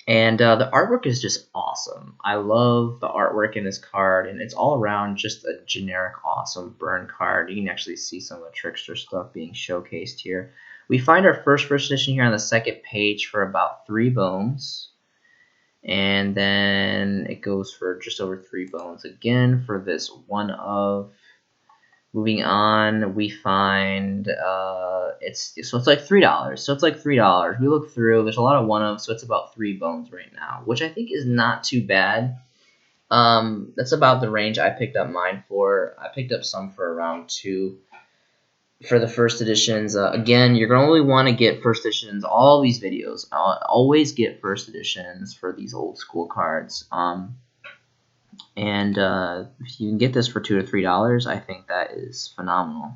And the artwork is just awesome. I love the artwork in this card, and it's all around just a generic awesome burn card. You can actually see some of the Trickster stuff being showcased here. We find our first edition here on the second page for about 3 bones. And then it goes for just over 3 bones again for this one of. Moving on, we find it's like $3. So it's like $3. We look through. There's a lot of one of, so it's about 3 bones right now, which I think is not too bad. That's about the range I picked up mine for. I picked up some for around 2. for the first editions. Again, you're going to only want to get first editions. All these videos, always get first editions for these old school cards. And if you can get this for $2 to $3, I think that is phenomenal.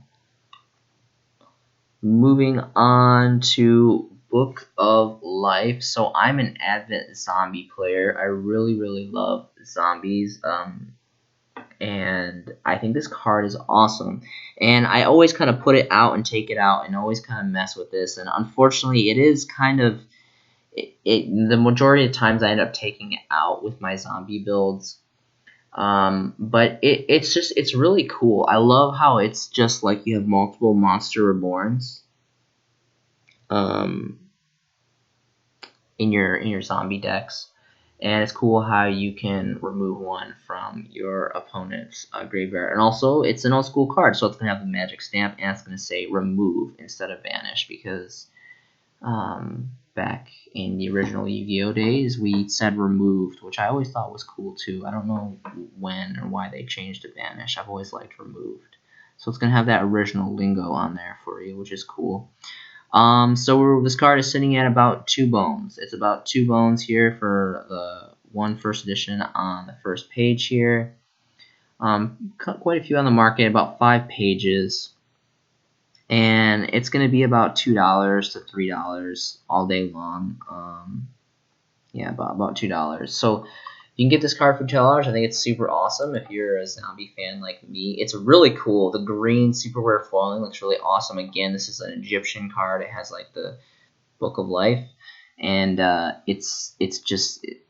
Moving on to Book of Life. So I'm an Advent zombie player. I really, really love zombies. And I think this card is awesome. And I always kind of put it out and take it out and always kind of mess with this. And unfortunately, it is kind of... the majority of times I end up taking it out with my zombie builds. But it's really cool. I love how it's just like you have multiple Monster Reborns in your zombie decks, and it's cool how you can remove one from your opponent's graveyard. And also, it's an old school card, so it's gonna have the magic stamp, and it's gonna say remove instead of vanish, because back in the original Yu-Gi-Oh days, we said removed, which I always thought was cool too. I don't know when or why they changed to vanish. I've always liked removed. So it's going to have that original lingo on there for you, which is cool. So this card is sitting at about 2 bones. It's about 2 bones here for the one first edition on the first page here. Quite a few on the market, about 5 pages. And it's going to be about $2 to $3 all day long. Yeah, about $2. So you can get this card for $2. I think it's super awesome if you're a zombie fan like me. It's really cool. The green super rare foiling looks really awesome. Again, this is an Egyptian card. It has like the Book of Life. And it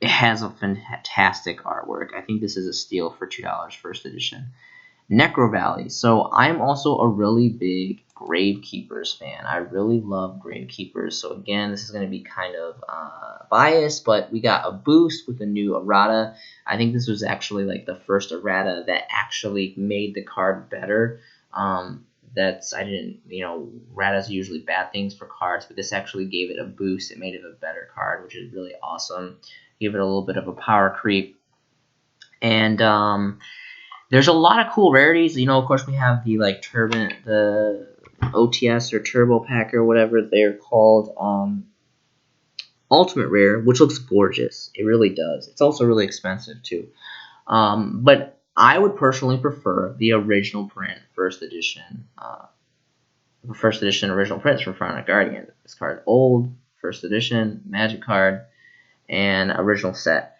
has a fantastic artwork. I think this is a steal for $2 first edition. Necro Valley. So I'm also a really big Gravekeepers fan. I really love Gravekeepers. So again, this is going to be kind of biased, but we got a boost with a new errata. I think this was actually like the first errata that actually made the card better. Erratas are usually bad things for cards, but this actually gave it a boost. It made it a better card, which is really awesome. Gave it a little bit of a power creep. And there's a lot of cool rarities. Of course, we have the the OTS or Turbo Pack or whatever they're called. Ultimate Rare, which looks gorgeous. It really does. It's also really expensive too. But I would personally prefer the original print, first edition original prints for Celtic Guardian. This card, old, first edition, magic card, and original set.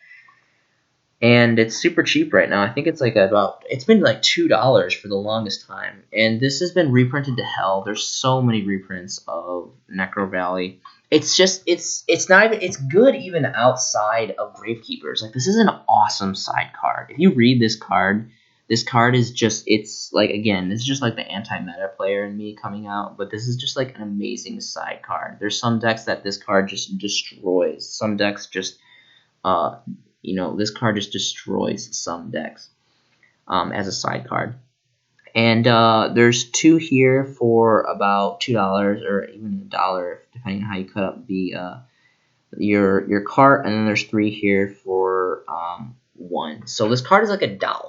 And it's super cheap right now. I think it's it's been like $2 for the longest time. And this has been reprinted to hell. There's so many reprints of Necro Valley. It's good even outside of Gravekeepers. Like, this is an awesome side card. If you read this card is just, this is just like the anti-meta player in me coming out, but this is just like an amazing side card. There's some decks that this card just destroys. Some decks just this card just destroys some decks as a side card. And there's 2 here for about $2 or even $1, depending on how you cut up the your cart. And then there's 3 here for $1. So this card is like $1.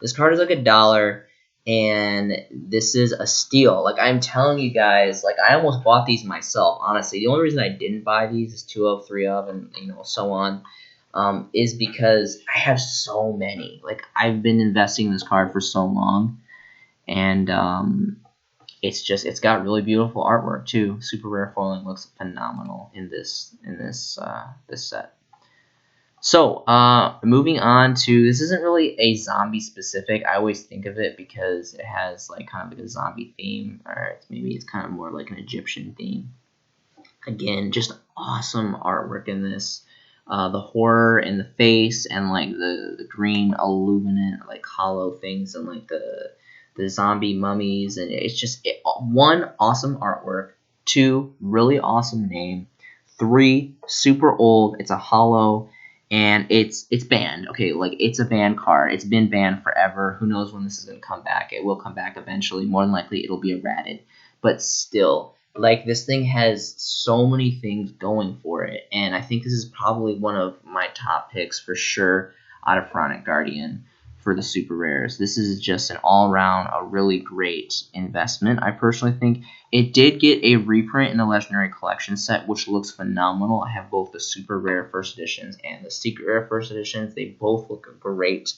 This card is like $1, and this is a steal. Like, I'm telling you guys, like, I almost bought these myself. Honestly, the only reason I didn't buy these is 2 of, 3 of, and so on. Is because I have so many. Like, I've been investing in this card for so long, and it's got really beautiful artwork too. Super rare foiling looks phenomenal in this set. So moving on to, this isn't really a zombie specific. I always think of it because it has like kind of like a zombie theme, or maybe it's kind of more like an Egyptian theme. Again, just awesome artwork in this. The horror in the face, and like the green illuminant like hollow things, and like the zombie mummies, and it's just 1, awesome artwork, 2, really awesome name, 3, super old. It's a hollow, and it's banned. Okay, like, it's a banned card. It's been banned forever. Who knows when this is gonna come back? It will come back eventually. More than likely, it'll be errated, but still. Like, this thing has so many things going for it, and I think this is probably one of my top picks for sure out of Celtic Guardian for the super rares. This is just an all-around a really great investment. I personally think it did get a reprint in the Legendary Collection set, which looks phenomenal. I have both the super rare first editions and the secret rare first editions. They both look great.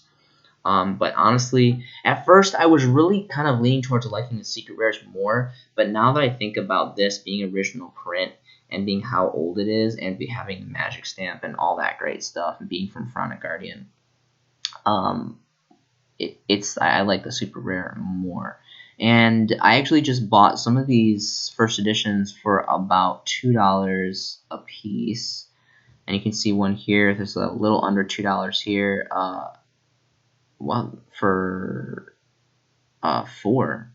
But honestly, at first I was really kind of leaning towards liking the secret rares more, but now that I think about this being original print and being how old it is and having the magic stamp and all that great stuff and being from Celtic Guardian, I like the super rare more. And I actually just bought some of these first editions for about $2 a piece. And you can see one here. There's a little under $2 here. Well, for $4.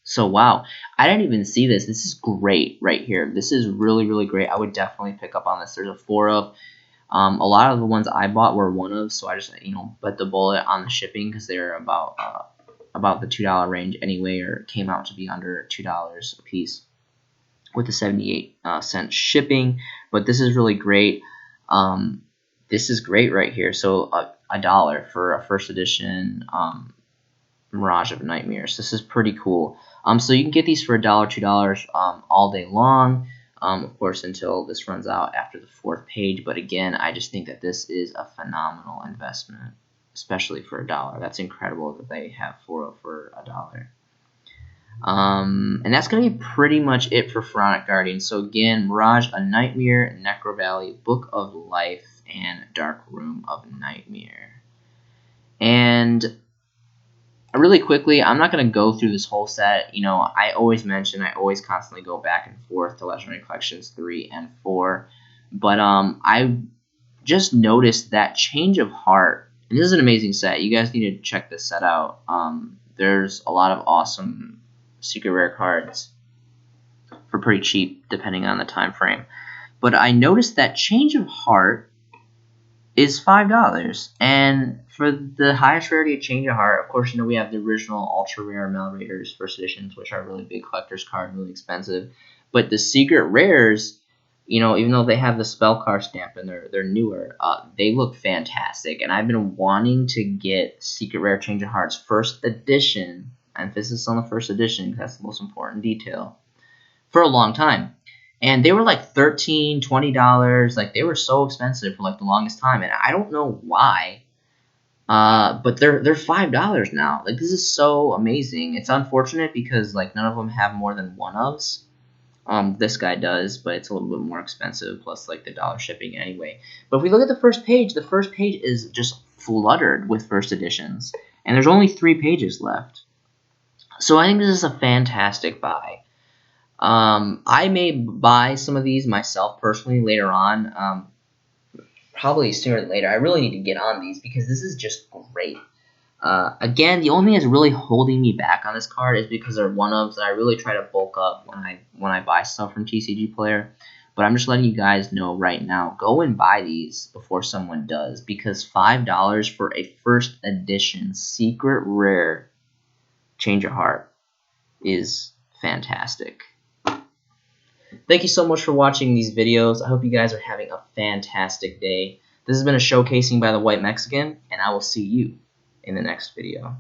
So wow, I didn't even see this. This is great right here. This is really, really great. I would definitely pick up on this. There's a 4 of. A lot of the ones I bought were 1 of, so I just bet the bullet on the shipping because they're about the $2 range anyway, or came out to be under $2 a piece with the 78 cent shipping. But this is really great. This is great right here. So $1 for a first edition Mirage of Nightmares. This is pretty cool. So you can get these for $1, $2 all day long. Of course, until this runs out after the 4th page. But again, I just think that this is a phenomenal investment, especially for $1. That's incredible that they have 4 for $1. And that's going to be pretty much it for Celtic Guardian. So again, Mirage of Nightmare, Necro Valley, Book of Life, and Dark Room of Nightmare. And really quickly, I'm not going to go through this whole set. I always mention, I always constantly go back and forth to Legendary Collections 3 and 4. But I just noticed that Change of Heart. And this is an amazing set. You guys need to check this set out. There's a lot of awesome secret rare cards for pretty cheap, depending on the time frame. But I noticed that Change of Heart is $5, and for the highest rarity of Change of Heart, of course, we have the original ultra rare Mal Raiders first editions, which are a really big collector's card, really expensive. But the secret rares, even though they have the spell card stamp and they're newer, they look fantastic. And I've been wanting to get secret rare Change of Heart's first edition, emphasis on the first edition because that's the most important detail, for a long time. And they were like $13, $20. Like, they were so expensive for like the longest time, and I don't know why. But they're $5 now. Like, this is so amazing. It's unfortunate because like none of them have more than 1 ofs. This guy does, but it's a little bit more expensive, plus like the $1 shipping anyway. But if we look at the first page is just fluttered with first editions, and there's only 3 pages left. So I think this is a fantastic buy. I may buy some of these myself personally later on, probably sooner than later. I really need to get on these because this is just great. Again, the only thing that's really holding me back on this card is because they're 1-ofs, and I really try to bulk up when I buy stuff from TCG Player. But I'm just letting you guys know right now, go and buy these before someone does, because $5 for a first edition secret rare Change of Heart is fantastic. Thank you so much for watching these videos. I hope you guys are having a fantastic day. This has been a showcasing by the White Mexican, and I will see you in the next video.